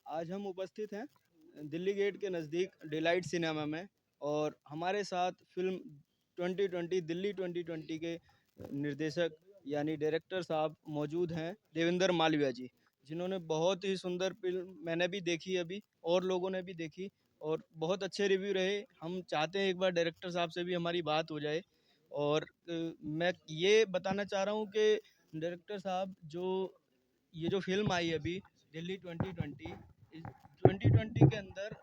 आज हम उपस्थित हैं दिल्ली गेट के नज़दीक डिलाइट सिनेमा में और हमारे साथ फिल्म 2020 दिल्ली 2020 के निर्देशक यानी डायरेक्टर साहब मौजूद हैं, देवेंद्र मालविया जी, जिन्होंने बहुत ही सुंदर फिल्म मैंने भी देखी अभी और लोगों ने भी देखी और बहुत अच्छे रिव्यू रहे। हम चाहते हैं एक बार डायरेक्टर साहब से भी हमारी बात हो जाए और मैं ये बताना चाह रहा हूँ कि डायरेक्टर साहब ये जो फिल्म आई अभी दिल्ली 2020 इस 2020 के अंदर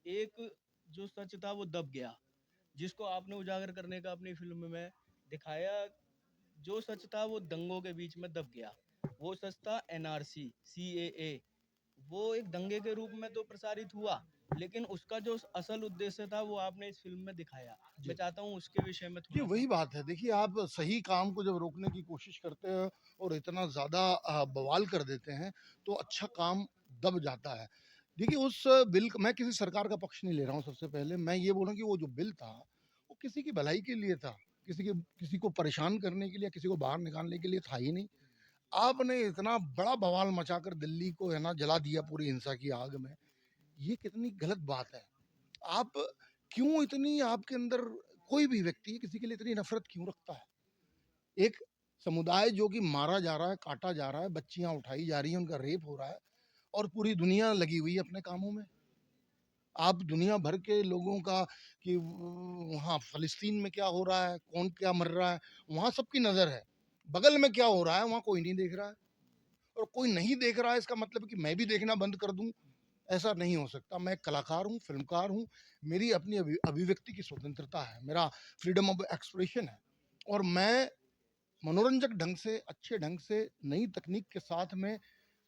एक जो सच था वो दब गया, जिसको आपने उजागर करने का अपनी फिल्म में दिखाया। जो सच था वो दंगों के बीच में दब गया। वो सच था एनआरसी सीएए, वो एक दंगे के रूप में तो प्रसारित हुआ, लेकिन उसका जो असल उद्देश्य था वो आपने इस फिल्म में दिखाया। मैं जी। चाहता हूँ उसके विषय में जी, थोड़ा सा। वही बात है। देखिए, आप सही काम को जब रोकने की कोशिश करते हो और इतना ज़्यादा बवाल कर देते हैं, तो अच्छा काम दब जाता है। देखिए, उस बिल मैं किसी सरकार का पक्ष नहीं ले रहा हूँ सबसे पहले। मैं ये बोल रहा हूँ कि वो जो बिल था, वो किसी की भलाई के लिए था। किसी को परेशान करने के लिए, किसी को बाहर निकालने के लिए था ही नहीं। आपने इतना बड़ा बवाल मचाकर दिल्ली को है ना जला दिया पूरी हिंसा की आग में। ये कितनी गलत बात है। आप क्यों इतनी आपके अंदर कोई भी व्यक्ति किसी के लिए इतनी नफ़रत क्यों रखता है? एक समुदाय जो कि मारा जा रहा है, काटा जा रहा है, बच्चियाँ उठाई जा रही हैं, उनका रेप हो रहा है और पूरी दुनिया लगी हुई है अपने कामों में। आप दुनिया भर के लोगों का कि वहाँ फ़लस्तीन में क्या हो रहा है, कौन क्या मर रहा है, वहाँ सबकी नज़र है। बगल में क्या हो रहा है, वहाँ कोई नहीं देख रहा है और कोई नहीं देख रहा है इसका मतलब है कि मैं भी देखना बंद कर दूँ, ऐसा नहीं हो सकता। मैं एक कलाकार हूँ, फ़िल्मकार हूँ, मेरी अपनी अभिव्यक्ति की स्वतंत्रता है, मेरा फ्रीडम ऑफ एक्सप्रेशन है और मैं मनोरंजक ढंग से, अच्छे ढंग से, नई तकनीक के साथ में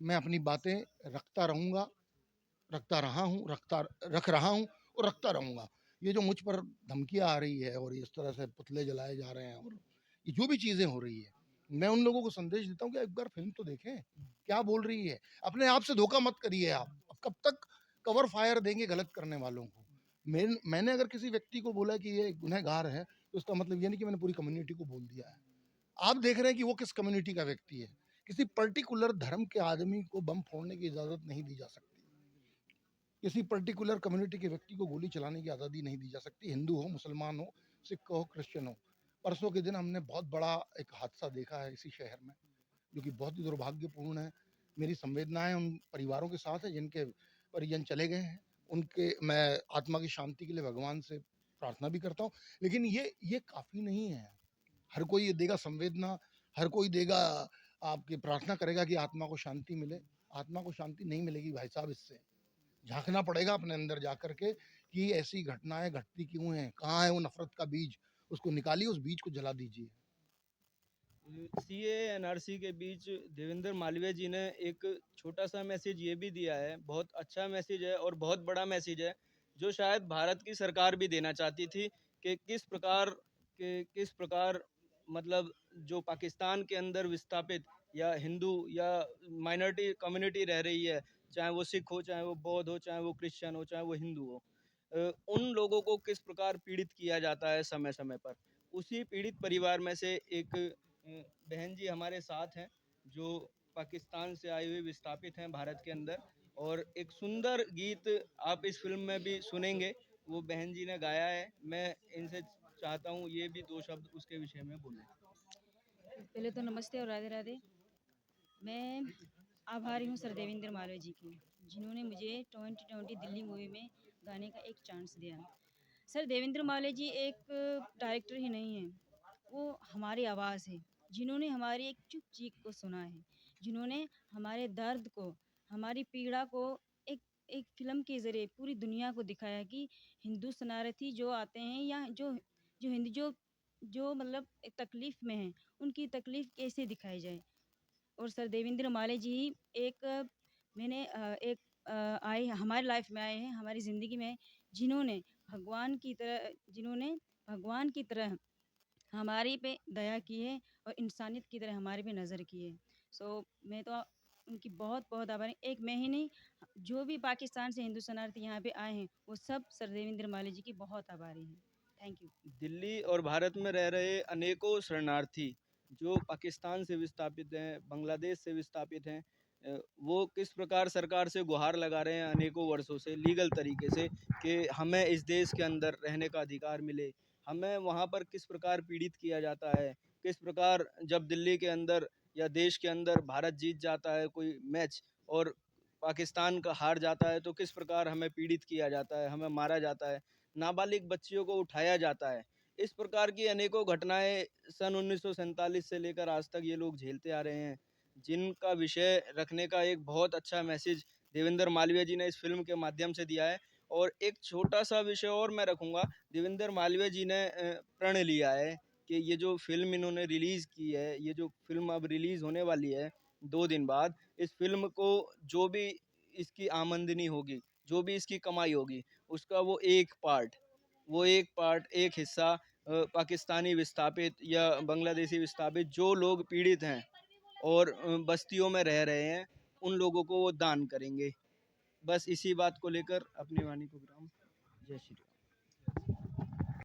मैं अपनी बातें रखता रहूँगा, रखता रहा हूँ, रख रहा हूँ और रखता रहूँगा। ये जो मुझ पर धमकियाँ आ रही है और इस तरह से पुतले जलाए जा रहे हैं और ये जो भी चीज़ें हो रही है, मैं उन लोगों को संदेश देता हूँ कि एक बार फ़िल्म तो देखें, क्या बोल रही है? अपने आप से धोखा मत करिए आप। अब कब तक कवर फायर देंगे गलत करने वालों को? मैंने अगर किसी व्यक्ति को बोला कि ये गुनहगार है, तो इसका मतलब ये नहीं कि मैंने पूरी कम्युनिटी को बोल दिया है। आप देख रहे हैं कि वो किस कम्युनिटी का व्यक्ति है। किसी पर्टिकुलर धर्म के आदमी को बम फोड़ने की इजाज़त नहीं दी जा सकती। किसी पर्टिकुलर कम्युनिटी के व्यक्ति को गोली चलाने की आज़ादी नहीं दी जा सकती, हिंदू हो, मुसलमान हो, सिख हो, क्रिश्चियन हो। परसों के दिन हमने बहुत बड़ा एक हादसा देखा है इसी शहर में, जो कि बहुत ही दुर्भाग्यपूर्ण है। मेरी संवेदनाएँ उन परिवारों के साथ है जिनके परिजन चले गए हैं। उनके मैं आत्मा की शांति के लिए भगवान से प्रार्थना भी करता हूँ। लेकिन ये काफ़ी नहीं है। हर कोई ये देगा संवेदना, हर कोई देगा आपकी प्रार्थना करेगा कि आत्मा को शांति मिले। आत्मा को शांति नहीं मिलेगी भाई साहब इससे। झाँकना पड़ेगा अपने अंदर जाकर के कि ऐसी घटनाएँ घटती क्यों हैं? कहाँ है वो नफ़रत का बीज? उसको निकालिए, उस बीज को जला दीजिए। सीए एनआरसी के बीच देवेंद्र मालवीय जी ने एक छोटा सा मैसेज ये भी दिया है, बहुत अच्छा मैसेज है और बहुत बड़ा मैसेज है, जो शायद भारत की सरकार भी देना चाहती थी कि किस प्रकार मतलब जो पाकिस्तान के अंदर विस्थापित या हिंदू या माइनॉरिटी कम्युनिटी रह रही है, चाहे वो सिख हो, चाहे वो बौद्ध हो, चाहे वो क्रिश्चियन हो, चाहे वो हिंदू हो, उन लोगों को किस प्रकार पीड़ित किया जाता है समय समय पर। उसी पीड़ित परिवार में से एक बहन जी हमारे साथ हैं, जो पाकिस्तान से आए हुए विस्थापित हैं भारत के अंदर, और एक सुंदर गीत आप इस फिल्म में भी सुनेंगे, वो बहन जी ने गाया है। मैं इनसे चाहता हूँ ये भी दो शब्द उसके विषय में बोलें। पहले तो नमस्ते और राधे राधे। मैं आभारी हूँ सर देवेंद्र मालवीय जी की, जिन्होंने मुझे 2020 दिल्ली मूवी में गाने का एक चांस दिया। सर देवेंद्र मालवीय जी एक डायरेक्टर ही नहीं हैं, वो हमारी आवाज़ है, जिन्होंने हमारी एक चुप चीख को सुना है, जिन्होंने हमारे दर्द को, हमारी पीड़ा को एक एक फ़िल्म के ज़रिए पूरी दुनिया को दिखाया कि हिंदू शरणार्थी जो आते हैं या जो जो हिंदू जो जो मतलब एक तकलीफ़ में हैं, उनकी तकलीफ़ कैसे दिखाई जाए। और सर देवेंद्र माले जी ही एक मैंने एक आए हमारी लाइफ में आए हैं, हमारी ज़िंदगी में, जिन्होंने जिन्होंने भगवान की तरह हमारी पे दया की है और इंसानियत की तरह हमारे पे नज़र की है। सो मैं तो उनकी बहुत बहुत आभारी, एक मैं ही नहीं, जो भी पाकिस्तान से हिंदू शरणार्थी यहाँ पे आए हैं, वो सब सर देवेंद्र माले जी की बहुत आभारी हैं। Thank you. दिल्ली और भारत में रह रहे अनेकों शरणार्थी जो पाकिस्तान से विस्थापित हैं, बांग्लादेश से विस्थापित हैं, वो किस प्रकार सरकार से गुहार लगा रहे हैं अनेकों वर्षों से लीगल तरीके से कि हमें इस देश के अंदर रहने का अधिकार मिले। हमें वहाँ पर किस प्रकार पीड़ित किया जाता है, किस प्रकार जब दिल्ली के अंदर या देश के अंदर भारत जीत जाता है कोई मैच और पाकिस्तान का हार जाता है तो किस प्रकार हमें पीड़ित किया जाता है, हमें मारा जाता है, नाबालिग बच्चियों को उठाया जाता है। इस प्रकार की अनेकों घटनाएँ सन 1947 से लेकर आज तक ये लोग झेलते आ रहे हैं, जिनका विषय रखने का एक बहुत अच्छा मैसेज देवेंद्र मालवीय जी ने इस फ़िल्म के माध्यम से दिया है। और एक छोटा-सा विषय और मैं रखूँगा, देवेंद्र मालवीय जी ने प्रण लिया है कि ये जो फ़िल्म इन्होंने रिलीज़ की है, ये जो फ़िल्म अब रिलीज़ होने वाली है 2 दिन बाद, इस फ़िल्म को जो भी इसकी आमदनी होगी, जो भी इसकी कमाई होगी, उसका वो एक पार्ट, एक हिस्सा पाकिस्तानी विस्थापित या बांग्लादेशी विस्थापित जो लोग पीड़ित हैं और बस्तियों में रह रहे हैं, उन लोगों को वो दान करेंगे। बस इसी बात को लेकर अपनी वाणी को विराम। जय श्री राम।